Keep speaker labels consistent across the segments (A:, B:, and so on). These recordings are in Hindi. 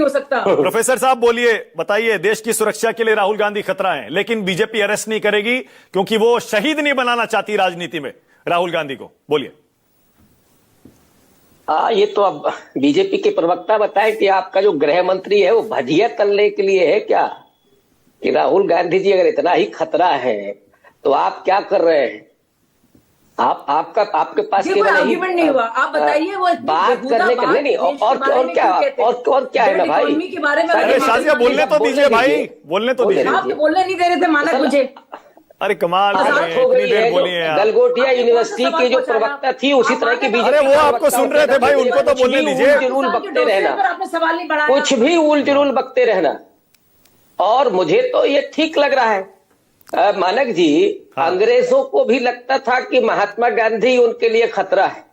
A: हो सकता।
B: प्रोफेसर साहब बोलिए, बताइए, देश की सुरक्षा के लिए राहुल गांधी खतरा है, लेकिन बीजेपी अरेस्ट नहीं करेगी क्योंकि वो शहीद नहीं बनाना चाहती राजनीति में राहुल गांधी को। बोलिए।
C: ये तो अब बीजेपी के प्रवक्ता बताएं कि आपका जो गृह मंत्री है वो भजिया तलने के लिए है क्या? कि राहुल गांधी जी अगर इतना ही खतरा है तो आप क्या कर रहे हैं? आपके पास
A: कोई आर्ग्यूमेंट नहीं हुआ, आप बताइए। वो
C: बात करने के नहीं और क्या है ना भाई
A: के बारे में।
B: अरे शाजिया बोलने तो दीजिए भाई, बोलने तो दीजिए।
A: आप बोलने नहीं दे रहे थे माना मुझे।
B: अरे कमाल इतनी देर बोली है।
C: गलगोटिया यूनिवर्सिटी की जो प्रवक्ता थी उसी तरह की बीजेपी।
B: अरे वो आपको सुन रहे थे भाई, उनको तो बोलने दीजिए।
C: जुलूल बकते रहना,
A: आपने सवाल नहीं बढ़ाया,
C: कुछ भी उल जुलूल बकते रहना। और मुझे तो ये ठीक लग रहा है मानक जी। हाँ। अंग्रेजों को भी लगता था कि महात्मा गांधी उनके लिए खतरा है,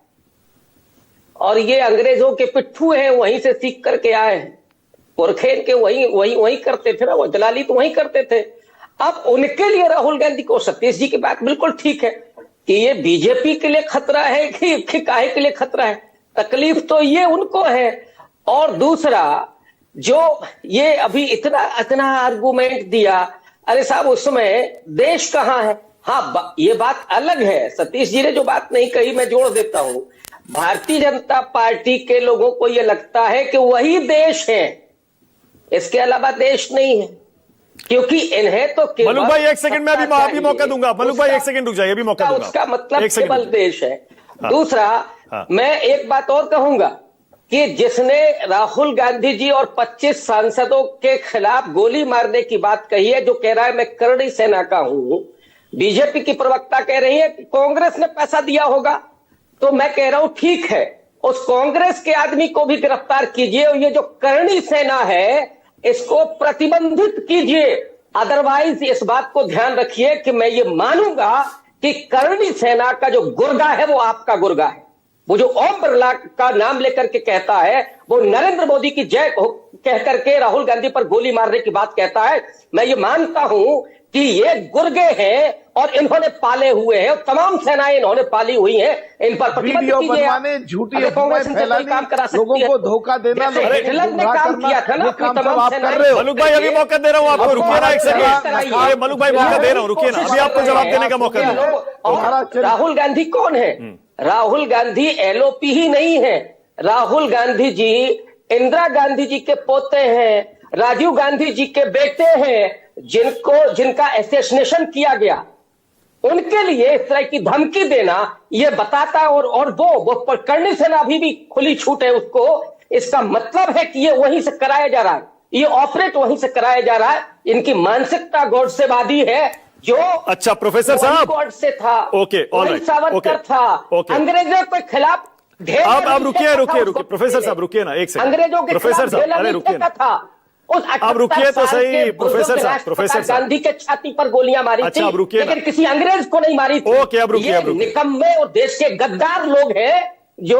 C: और ये अंग्रेजों के पिट्ठू हैं, वहीं से सीख करके आए हैं। पुरखे के वही करते थे ना, वो दलाली तो वही करते थे। अब उनके लिए राहुल गांधी को, सतीश जी की बात बिल्कुल ठीक है कि ये बीजेपी के लिए खतरा है कि काहे के लिए खतरा है। तकलीफ तो ये उनको है। और दूसरा, जो ये अभी इतना आर्गुमेंट दिया, अरे साहब उसमें देश कहां है? हाँ, ये बात अलग है। सतीश जी ने जो बात नहीं कही मैं जोड़ देता हूं। भारतीय जनता पार्टी के लोगों को यह लगता है कि वही देश है, इसके अलावा देश नहीं है, क्योंकि इन्हें तो
B: मलुक भाई एक सेकंड में अभी मौका दूंगा। मलुक भाई एक सेकंड रुक जाइए, अभी मौका दूंगा।
C: उसका मतलब केवल देश है।
B: हाँ।
C: दूसरा,
B: हाँ।
C: मैं एक बात और कहूंगा कि जिसने राहुल गांधी जी और 25 सांसदों के खिलाफ गोली मारने की बात कही है, जो कह रहा है मैं करणी सेना का हूं, बीजेपी की प्रवक्ता कह रही है कि कांग्रेस ने पैसा दिया होगा, तो मैं कह रहा हूं ठीक है, उस कांग्रेस के आदमी को भी गिरफ्तार कीजिए, और ये जो करणी सेना है इसको प्रतिबंधित कीजिए। अदरवाइज इस बात को ध्यान रखिए कि मैं ये मानूंगा कि करणी सेना का जो गुर्गा है वो आपका गुर्गा है। वो जो ओम बिरला का नाम लेकर के कहता है, वो नरेंद्र मोदी की जय कह करके राहुल गांधी पर गोली मारने की बात कहता है, मैं ये मानता हूं कि ये गुर्गे हैं और इन्होंने पाले हुए हैं, तमाम सेनाएं इन्होंने पाली हुई हैं। इन पर
D: वीडियो बनवाने, झूठी अफवाहें फैलाने, लोगों को धोखा देना,
C: हिटलर ने काम किया था ना अपनी तमाम सेनाएं।
B: मलुक भाई अभी मौका दे रहा हूं आपको, रुकिए ना एक सेकंड। मलुक भाई मौका दे रहा हूं, रुकिए ना, अभी आपको जवाब देने का मौका दे।
C: राहुल गांधी कौन है? राहुल गांधी एलओपी ही नहीं है। राहुल गांधी जी इंदिरा गांधी जी के पोते हैं, राजीव गांधी जी के बेटे हैं, जिनका असैसिनेशन किया गया। उनके लिए इस तरह की धमकी देना यह बताता है, और वो करणी सेना अभी भी खुली छूट है उसको। इसका मतलब है कि ये वहीं से कराया जा रहा है, ये ऑपरेट वहीं से कराया जा रहा है। इनकी मानसिकता गौडसेवादी है, जो
B: अच्छा प्रोफेसर साहब
C: गॉड से था,
B: ओके ऑलराइट,
C: सावरकर था, अंग्रेजों के खिलाफ
B: आप रुकिए प्रोफेसर साहब, रुकिए ना एक सेकंड।
C: अंग्रेजों के
B: प्रोफेसर साहब, अरे रुकिए ना, आप रुकिए तो सही प्रोफेसर साहब।
C: गांधी के छाती पर गोलियां मारी थी,
B: अब रुकिए,
C: लेकिन किसी अंग्रेज को नहीं मारी थी।
B: ओके, अब रुकिए।
C: निकम्मे और देश के गद्दार लोग हैं जो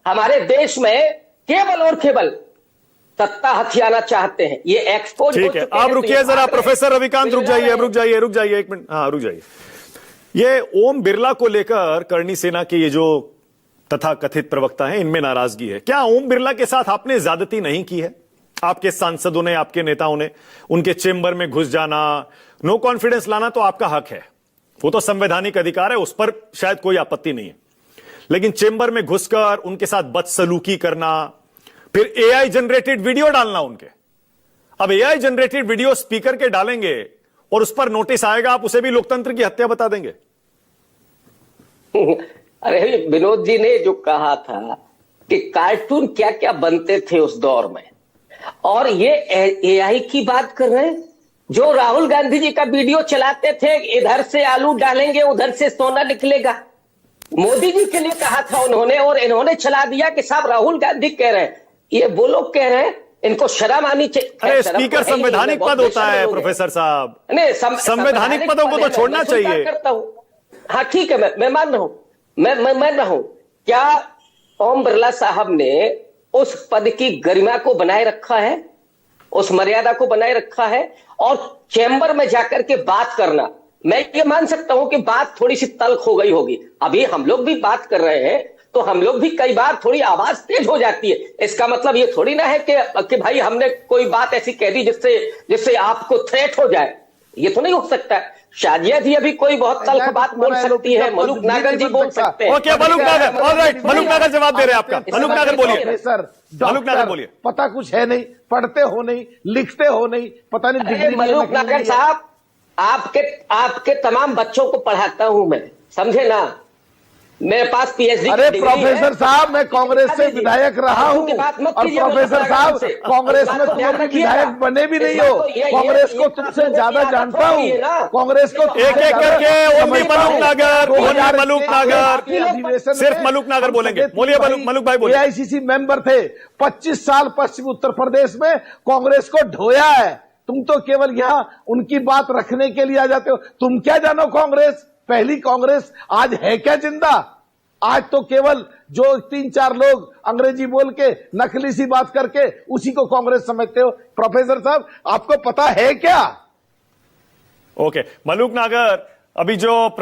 C: हमारे देश में केवल और केवल सत्ता हथियाना चाहते हैं। ये एक्सपोज
B: ठीक है, आप रुकिए जरा प्रोफेसर रविकांत, रुक जाइए एक मिनट। हाँ रुक जाइए। ये ओम बिरला को लेकर करणी सेना के ये जो तथाकथित प्रवक्ता हैं, इनमें नाराजगी है। क्या ओम बिरला के साथ आपने ज्यादती नहीं की है? आपके सांसदों ने, आपके नेताओं ने उनके चेंबर में घुस जाना, नो कॉन्फिडेंस लाना तो आपका हक है, वो तो संवैधानिक अधिकार है, उस पर शायद कोई आपत्ति नहीं है। लेकिन चेंबर में घुसकर उनके साथ बदसलूकी करना, फिर एआई जनरेटेड वीडियो डालना उनके। अब एआई जनरेटेड वीडियो स्पीकर के डालेंगे और उस पर नोटिस आएगा, आप उसे भी लोकतंत्र की हत्या बता देंगे।
C: अरे विनोद जी ने जो कहा था कि कार्टून क्या क्या बनते थे उस दौर में, और ये एआई की बात कर रहे हैं। जो राहुल गांधी जी का वीडियो चलाते थे, इधर से आलू डालेंगे उधर से सोना निकलेगा, मोदी जी के लिए कहा था उन्होंने, और इन्होंने चला दिया कि साहब राहुल गांधी कह रहे हैं, ये वो लोग कह रहे हैं, इनको शर्म आनी चाहिए।
B: अरे स्पीकर संवैधानिक पद होता है प्रोफेसर साहब, नहीं संवैधानिक पदों को तो छोड़ना चाहिए।
C: हाँ ठीक है, मैं मान रहा हूं, मैं मान रहा हूं। क्या ओम बिरला साहब ने उस पद की गरिमा को बनाए रखा है, उस मर्यादा को बनाए रखा है? और चैम्बर में जाकर के बात करना, मैं ये मान सकता हूं कि बात थोड़ी सी तल्ख हो गई होगी। अभी हम लोग भी बात कर रहे हैं तो हम लोग भी कई बार थोड़ी आवाज तेज हो जाती है। इसका मतलब ये थोड़ी ना है कि भाई हमने कोई बात ऐसी कह दी जिससे आपको थ्रेट हो जाए। ये तो नहीं हो सकता है। शाजिया जी अभी कोई बहुत तल्ख बात बोल सकती है, मलूक नागर जी बोल सकते हैं।
B: ओके, मलूक नागर, ऑलराइट, मलूक नागर जवाब दे रहे हैं आपका। मलूक नागर बोलिए,
D: सर।
B: मलूक नागर बोलिए।
D: पता कुछ है नहीं, पढ़ते हो नहीं, लिखते हो नहीं, पता नहीं डिग्री
C: मलूक नागर साहब, आपके तमाम बच्चों को पढ़ाता हूं मैं, समझे ना। मेरे पास पीएचडी।
D: अरे प्रोफेसर साहब, मैं कांग्रेस से विधायक रहा हूं, और प्रोफेसर साहब कांग्रेस में तुम अभी विधायक बने भी नहीं हो। कांग्रेस को तुमसे ज्यादा जानता हूं, कांग्रेस को
B: एक एक करके ओनली मलूक नागर, ओनली मलूक नागर, सिर्फ मलूक नागर बोलेंगे। बोलिए मलूक भाई, बोलिए।
D: एआईसीसी मेंबर थे, 25 साल पश्चिम उत्तर प्रदेश में कांग्रेस को ढोया है। तुम तो केवल यहां उनकी बात रखने के लिए आ जाते हो। तुम क्या जानो कांग्रेस, पहली कांग्रेस आज है क्या जिंदा? आज तो केवल जो 3-4 लोग अंग्रेजी बोल के नकली सी बात करके उसी को कांग्रेस समझते हो। प्रोफेसर साहब, आपको पता है क्या?
B: ओके, मलूक नागर, अभी जो